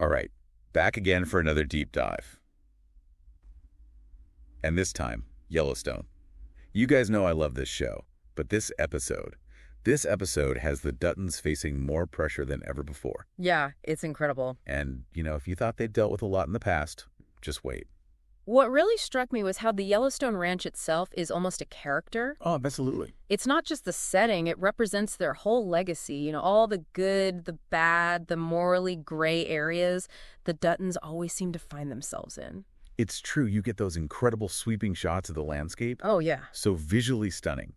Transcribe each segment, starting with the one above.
All right, back again for another deep dive. And this time, Yellowstone. You guys know I love this show, but this episode has the Duttons facing more pressure than ever before. Yeah, it's incredible. And, if you thought they'd dealt with a lot in the past, just wait. What really struck me was how the Yellowstone Ranch itself is almost a character. Oh, absolutely. It's not just the setting, it represents their whole legacy. All the good, the bad, the morally gray areas the Duttons always seem to find themselves in. It's true, you get those incredible sweeping shots of the landscape. Oh, yeah. So visually stunning.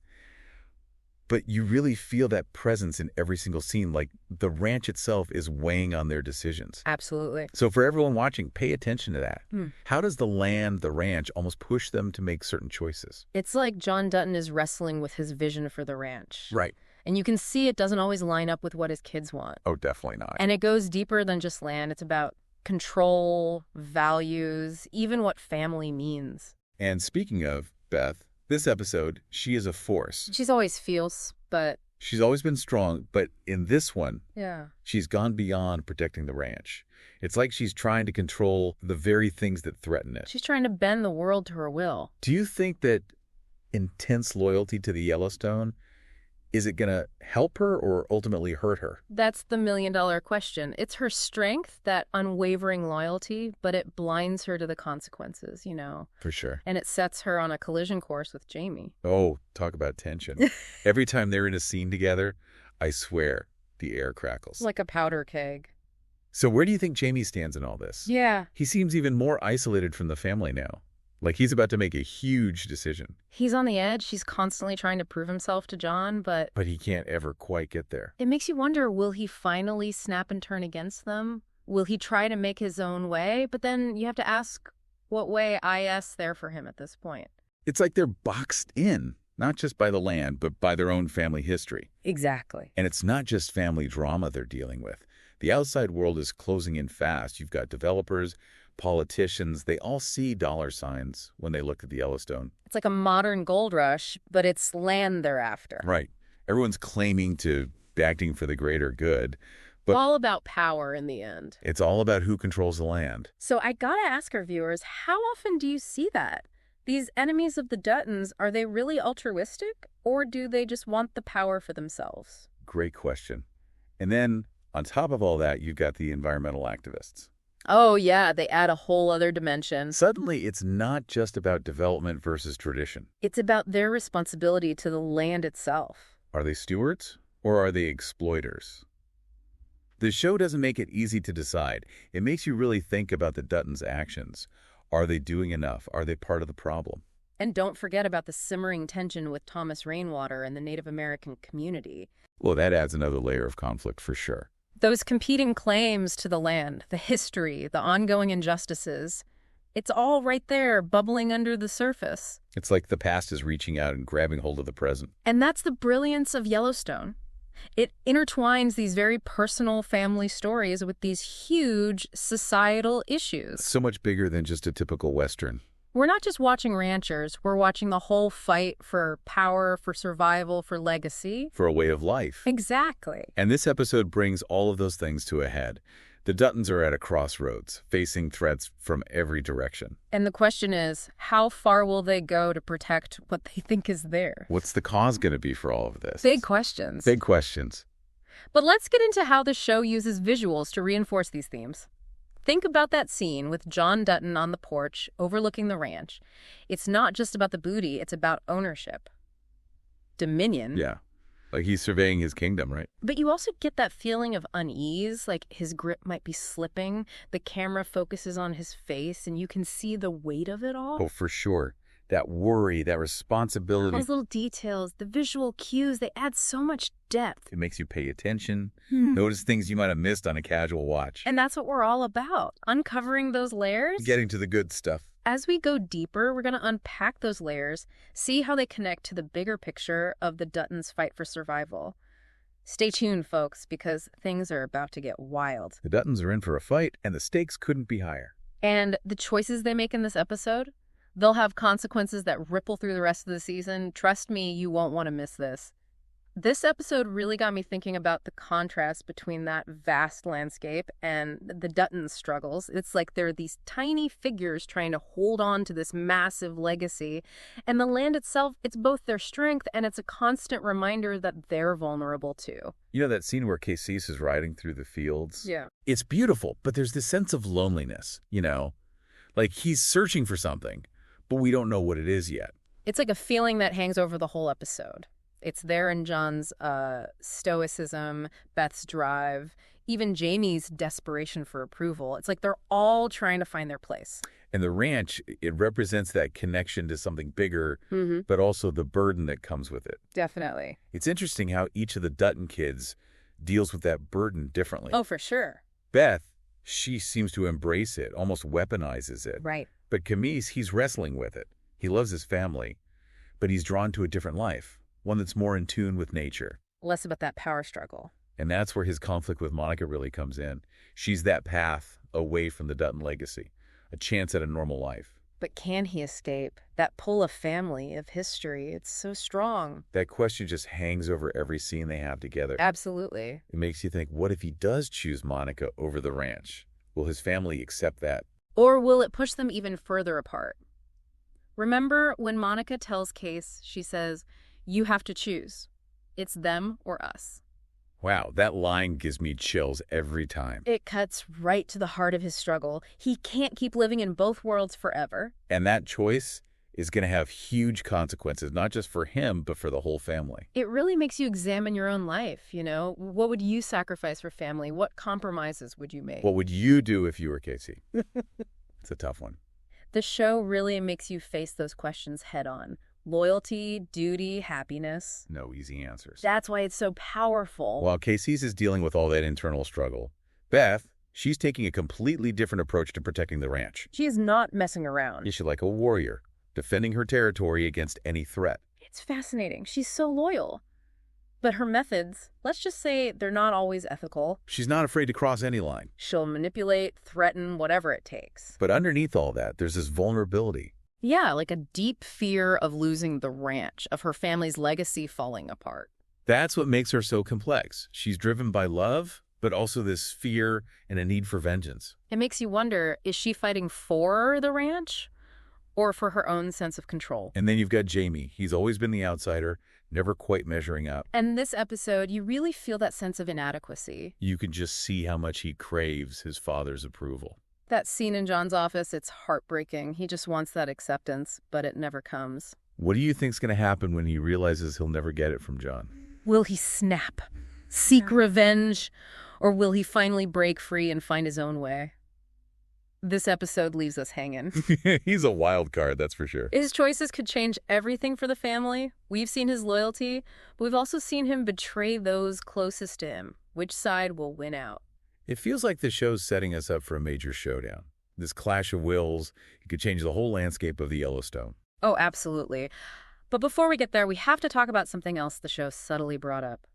But you really feel that presence in every single scene, like the ranch itself is weighing on their decisions. Absolutely. So for everyone watching, pay attention to that. Hmm. How does the ranch, almost push them to make certain choices? It's like John Dutton is wrestling with his vision for the ranch. Right. And you can see it doesn't always line up with what his kids want. Oh, definitely not. And it goes deeper than just land. It's about control, values, even what family means. And speaking of Beth, this episode, she is a force. She's always fierce, but... She's always been strong, but in this one, yeah, she's gone beyond protecting the ranch. It's like she's trying to control the very things that threaten it. She's trying to bend the world to her will. Do you think that intense loyalty to the Yellowstone, is it going to help her or ultimately hurt her? That's the million-dollar question. It's her strength, that unwavering loyalty, but it blinds her to the consequences, For sure. And it sets her on a collision course with Jamie. Oh, talk about tension. Every time they're in a scene together, I swear, the air crackles. Like a powder keg. So where do you think Jamie stands in all this? Yeah. He seems even more isolated from the family now. Like he's about to make a huge decision. He's on the edge. He's constantly trying to prove himself to John, but he can't ever quite get there. It makes you wonder, will he finally snap and turn against them? Will he try to make his own way? But then you have to ask, what way is there for him at this point? It's like they're boxed in, not just by the land, but by their own family history. Exactly. And it's not just family drama they're dealing with. The outside world is closing in fast. You've got developers, politicians, they all see dollar signs when they look at the Yellowstone. It's like a modern gold rush, but it's land they're after. Right. Everyone's claiming to be acting for the greater good. But all about power in the end. It's all about who controls the land. So I gotta ask our viewers, how often do you see that? These enemies of the Duttons, are they really altruistic? Or do they just want the power for themselves? Great question. And then, on top of all that, you've got the environmental activists. Oh, yeah, they add a whole other dimension. Suddenly, it's not just about development versus tradition. It's about their responsibility to the land itself. Are they stewards or are they exploiters? The show doesn't make it easy to decide. It makes you really think about the Duttons' actions. Are they doing enough? Are they part of the problem? And don't forget about the simmering tension with Thomas Rainwater and the Native American community. Well, that adds another layer of conflict for sure. Those competing claims to the land, the history, the ongoing injustices, it's all right there, bubbling under the surface. It's like the past is reaching out and grabbing hold of the present. And that's the brilliance of Yellowstone. It intertwines these very personal family stories with these huge societal issues. So much bigger than just a typical Western. We're not just watching ranchers, we're watching the whole fight for power, for survival, for legacy. For a way of life. Exactly. And this episode brings all of those things to a head. The Duttons are at a crossroads, facing threats from every direction. And the question is, how far will they go to protect what they think is theirs? What's the cause going to be for all of this? Big questions. Big questions. But let's get into how the show uses visuals to reinforce these themes. Think about that scene with John Dutton on the porch overlooking the ranch. It's not just about the booty, it's about ownership. Dominion. Yeah. Like he's surveying his kingdom, right? But you also get that feeling of unease, like his grip might be slipping. The camera focuses on his face and you can see the weight of it all. Oh, for sure. That worry, that responsibility. Those little details, the visual cues, they add so much depth. It makes you pay attention, notice things you might have missed on a casual watch. And that's what we're all about, uncovering those layers. Getting to the good stuff. As we go deeper, we're going to unpack those layers, see how they connect to the bigger picture of the Duttons' fight for survival. Stay tuned, folks, because things are about to get wild. The Duttons are in for a fight, and the stakes couldn't be higher. And the choices they make in this episode, they'll have consequences that ripple through the rest of the season. Trust me, you won't want to miss this. This episode really got me thinking about the contrast between that vast landscape and the Duttons' struggles. It's like they're these tiny figures trying to hold on to this massive legacy. And the land itself, it's both their strength and it's a constant reminder that they're vulnerable too. You know that scene where Casey is riding through the fields? Yeah. It's beautiful, but there's this sense of loneliness, you know? Like he's searching for something, but we don't know what it is yet. It's like a feeling that hangs over the whole episode. It's there in John's stoicism, Beth's drive, even Jamie's desperation for approval. It's like they're all trying to find their place. And the ranch, it represents that connection to something bigger, but also the burden that comes with it. Definitely. It's interesting how each of the Dutton kids deals with that burden differently. Oh, for sure. Beth, she seems to embrace it, almost weaponizes it. Right. But Camise, he's wrestling with it. He loves his family, but he's drawn to a different life, one that's more in tune with nature. Less about that power struggle. And that's where his conflict with Monica really comes in. She's that path away from the Dutton legacy, a chance at a normal life. But can he escape? That pull of family, of history, it's so strong. That question just hangs over every scene they have together. Absolutely. It makes you think, what if he does choose Monica over the ranch? Will his family accept that? Or will it push them even further apart? Remember when Monica tells Case, she says, "You have to choose. It's them or us." Wow, that line gives me chills every time. It cuts right to the heart of his struggle. He can't keep living in both worlds forever. And that choice is going to have huge consequences, not just for him, but for the whole family. It really makes you examine your own life, you know? What would you sacrifice for family? What compromises would you make? What would you do if you were Casey? It's a tough one. The show really makes you face those questions head on. Loyalty, duty, happiness. No easy answers. That's why it's so powerful. While Casey's is dealing with all that internal struggle, Beth, she's taking a completely different approach to protecting the ranch. She is not messing around. She's like a warrior, defending her territory against any threat. It's fascinating. She's so loyal. But her methods, let's just say they're not always ethical. She's not afraid to cross any line. She'll manipulate, threaten, whatever it takes. But underneath all that, there's this vulnerability. Yeah, like a deep fear of losing the ranch, of her family's legacy falling apart. That's what makes her so complex. She's driven by love, but also this fear and a need for vengeance. It makes you wonder, is she fighting for the ranch or for her own sense of control? And then you've got Jamie. He's always been the outsider, never quite measuring up. And this episode, you really feel that sense of inadequacy. You can just see how much he craves his father's approval. That scene in John's office, it's heartbreaking. He just wants that acceptance, but it never comes. What do you think's going to happen when he realizes he'll never get it from John? Will he snap, seek revenge, or will he finally break free and find his own way? This episode leaves us hanging. He's a wild card, that's for sure. His choices could change everything for the family. We've seen his loyalty, but we've also seen him betray those closest to him. Which side will win out? It feels like the show's setting us up for a major showdown. This clash of wills, it could change the whole landscape of the Yellowstone. Oh, absolutely. But before we get there, we have to talk about something else the show subtly brought up.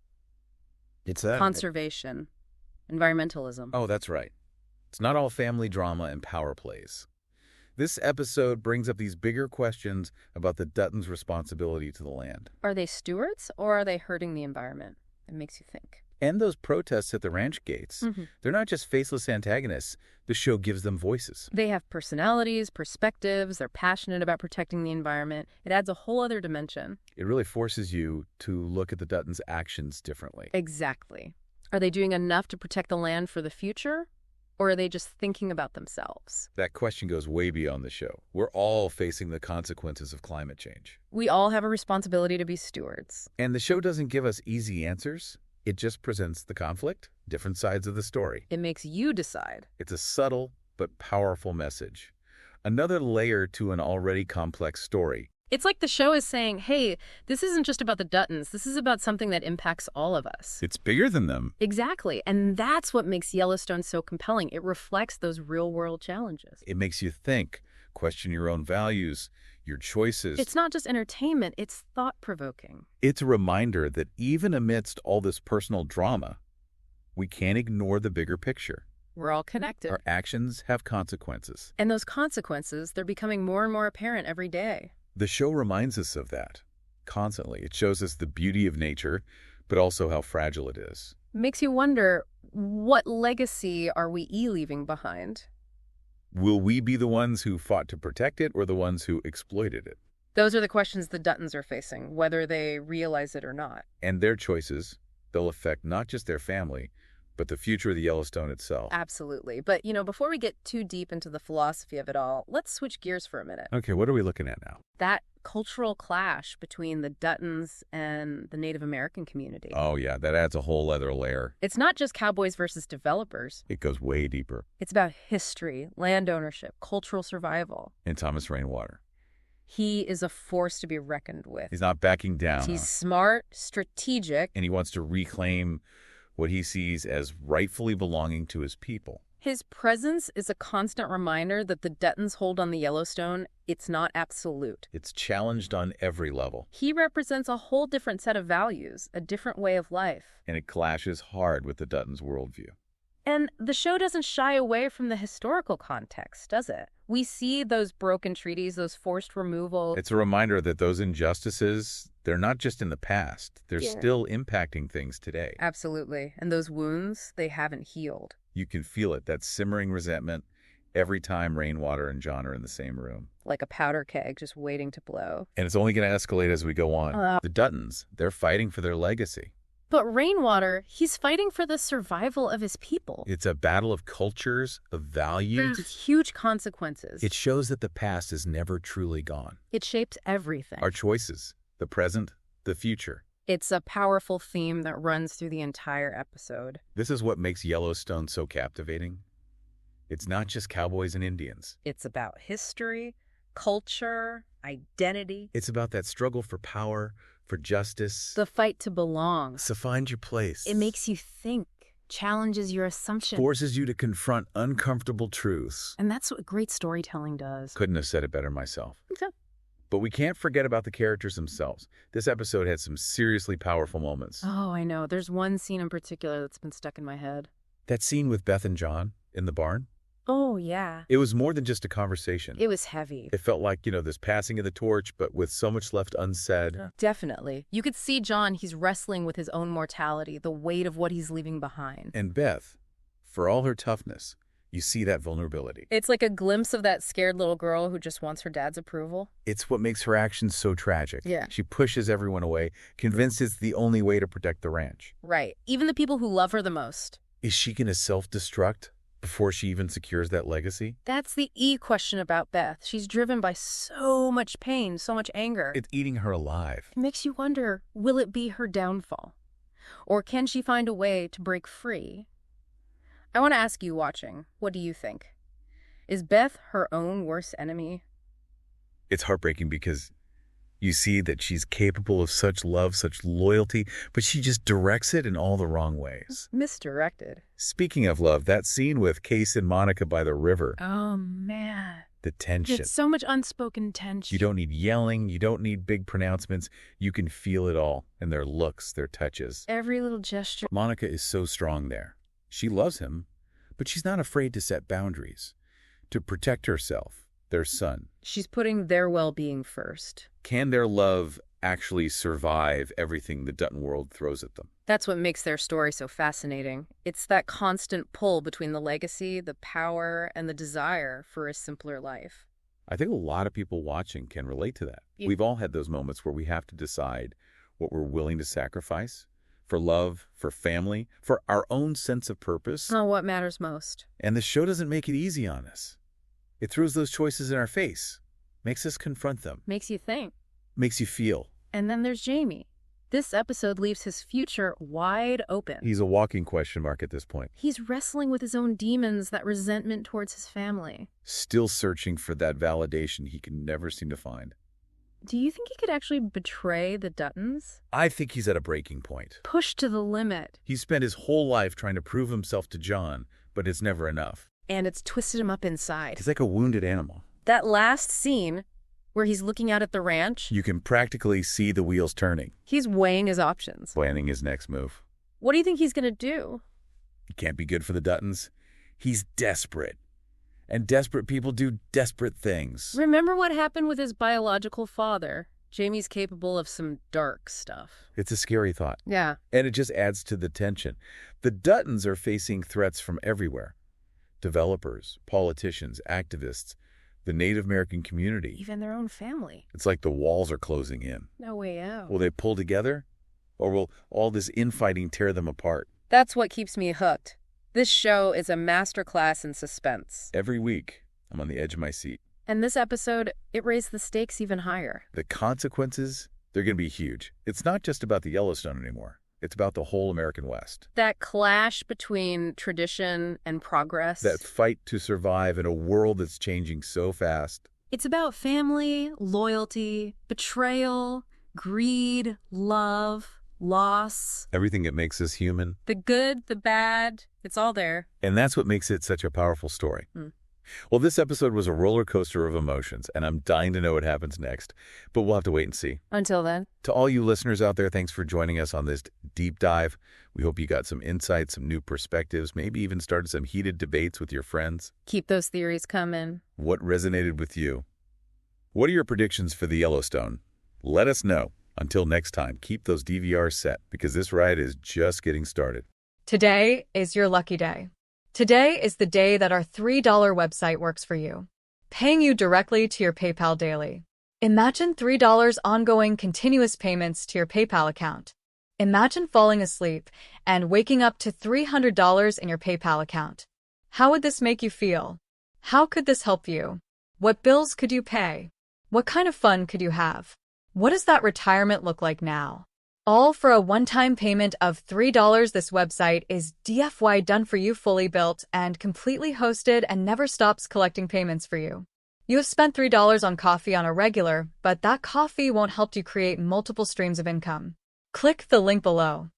It's that. Conservation. Environmentalism. Oh, that's right. It's not all family drama and power plays. This episode brings up these bigger questions about the Duttons' responsibility to the land. Are they stewards or are they hurting the environment? It makes you think. And those protests at the ranch gates, they're not just faceless antagonists. The show gives them voices. They have personalities, perspectives, they're passionate about protecting the environment. It adds a whole other dimension. It really forces you to look at the Duttons' actions differently. Exactly. Are they doing enough to protect the land for the future? Or are they just thinking about themselves? That question goes way beyond the show. We're all facing the consequences of climate change. We all have a responsibility to be stewards. And the show doesn't give us easy answers. It just presents the conflict, different sides of the story. It makes you decide. It's a subtle but powerful message. Another layer to an already complex story. It's like the show is saying, hey, this isn't just about the Duttons. This is about something that impacts all of us. It's bigger than them. Exactly. And that's what makes Yellowstone so compelling. It reflects those real-world challenges. It makes you think, question your own values, your choices. It's not just entertainment, it's thought-provoking. It's a reminder that even amidst all this personal drama, we can't ignore the bigger picture. We're all connected. Our actions have consequences. And those consequences, they're becoming more and more apparent every day. The show reminds us of that constantly. It shows us the beauty of nature, but also how fragile it is. Makes you wonder, what legacy are we leaving behind? Will we be the ones who fought to protect it or the ones who exploited it? Those are the questions the Duttons are facing, whether they realize it or not. And their choices, they'll affect not just their family, but the future of the Yellowstone itself. Absolutely. But, before we get too deep into the philosophy of it all, let's switch gears for a minute. Okay, what are we looking at now? That cultural clash between the Duttons and the Native American community. Oh, yeah, that adds a whole other layer. It's not just cowboys versus developers. It goes way deeper. It's about history, land ownership, cultural survival. And Thomas Rainwater. He is a force to be reckoned with. He's not backing down. He's smart, strategic. And he wants to reclaim what he sees as rightfully belonging to his people. His presence is a constant reminder that the Duttons hold on the Yellowstone, it's not absolute. It's challenged on every level. He represents a whole different set of values, a different way of life. And it clashes hard with the Duttons' worldview. And the show doesn't shy away from the historical context, does it? We see those broken treaties, those forced removals. It's a reminder that those injustices, they're not just in the past. They're still impacting things today. Absolutely. And those wounds, they haven't healed. You can feel it, that simmering resentment, every time Rainwater and John are in the same room. Like a powder keg just waiting to blow. And it's only going to escalate as we go on. The Duttons, they're fighting for their legacy. But Rainwater, he's fighting for the survival of his people. It's a battle of cultures, of values. There's huge consequences. It shows that the past is never truly gone. It shapes everything. Our choices, the present, the future. It's a powerful theme that runs through the entire episode. This is what makes Yellowstone so captivating. It's not just cowboys and Indians. It's about history, culture, identity. It's about that struggle for power, for justice. The fight to belong. So find your place. It makes you think, challenges your assumptions. Forces you to confront uncomfortable truths. And that's what great storytelling does. Couldn't have said it better myself. Okay. But we can't forget about the characters themselves. This episode had some seriously powerful moments. Oh, I know. There's one scene in particular that's been stuck in my head. That scene with Beth and John in the barn? Oh, yeah. It was more than just a conversation. It was heavy. It felt like, this passing of the torch, but with so much left unsaid. Definitely. You could see John, he's wrestling with his own mortality, the weight of what he's leaving behind. And Beth, for all her toughness, you see that vulnerability. It's like a glimpse of that scared little girl who just wants her dad's approval. It's what makes her actions so tragic. Yeah. She pushes everyone away, convinced it's the only way to protect the ranch. Right. Even the people who love her the most. Is she going to self-destruct before she even secures that legacy? That's the question about Beth. She's driven by so much pain, so much anger. It's eating her alive. It makes you wonder, will it be her downfall? Or can she find a way to break free? I want to ask you watching, what do you think? Is Beth her own worst enemy? It's heartbreaking because you see that she's capable of such love, such loyalty, but she just directs it in all the wrong ways. Misdirected. Speaking of love, that scene with Case and Monica by the river. Oh, man. The tension. There's so much unspoken tension. You don't need yelling. You don't need big pronouncements. You can feel it all in their looks, their touches. Every little gesture. Monica is so strong there. She loves him, but she's not afraid to set boundaries, to protect herself, their son. She's putting their well-being first. Can their love actually survive everything the Dutton world throws at them? That's what makes their story so fascinating. It's that constant pull between the legacy, the power, and the desire for a simpler life. I think a lot of people watching can relate to that. Yeah. We've all had those moments where we have to decide what we're willing to sacrifice for love, for family, for our own sense of purpose. Oh, what matters most. And the show doesn't make it easy on us. It throws those choices in our face, makes us confront them, Makes you think. makes you feel. And then there's Jamie. This episode leaves his future wide open. He's a walking question mark at this point. He's wrestling with his own demons, that resentment towards his family. Still searching for that validation he can never seem to find. Do you think he could actually betray the Duttons? I think he's at a breaking point. Pushed to the limit. He's spent his whole life trying to prove himself to John, but it's never enough. And it's twisted him up inside. He's like a wounded animal. That last scene where he's looking out at the ranch, You can practically see the wheels turning, he's weighing his options. planning his next move. What do you think he's going to do? He can't be good for the Duttons. He's desperate. And desperate people do desperate things. Remember what happened with his biological father? Jamie's capable of some dark stuff. It's a scary thought. Yeah. And it just adds to the tension. The Duttons are facing threats from everywhere. Developers, politicians, activists, the Native American community. Even their own family. It's like the walls are closing in. No way out. Will they pull together? Or will all this infighting tear them apart? That's what keeps me hooked. This show is a masterclass in suspense. Every week, I'm on the edge of my seat. And this episode, it raised the stakes even higher. The consequences, they're going to be huge. It's not just about the Yellowstone anymore. It's about the whole American West. That clash between tradition and progress. That fight to survive in a world that's changing so fast. It's about family, loyalty, betrayal, greed, love, loss. Everything that makes us human. The good, the bad, it's all there. And that's what makes it such a powerful story. Well, this episode was a roller coaster of emotions, and I'm dying to know what happens next. But we'll have to wait and see. Until then. To all you listeners out there, thanks for joining us on this deep dive. We hope you got some insights, some new perspectives, maybe even started some heated debates with your friends. Keep those theories coming. What resonated with you? What are your predictions for the Yellowstone? Let us know. Until next time, keep those DVRs set, because this ride is just getting started. Today is your lucky day. Today is the day that our $3 website works for you, paying you directly to your PayPal daily. Imagine $3 ongoing continuous payments to your PayPal account. Imagine falling asleep and waking up to $300 in your PayPal account. How would this make you feel? How could this help you? What bills could you pay? What kind of fun could you have? What does that retirement look like now? All for a one-time payment of $3. This website is DFY done for you, fully built and completely hosted, and never stops collecting payments for you. You have spent $3 on coffee on a regular, but that coffee won't help you create multiple streams of income. Click the link below.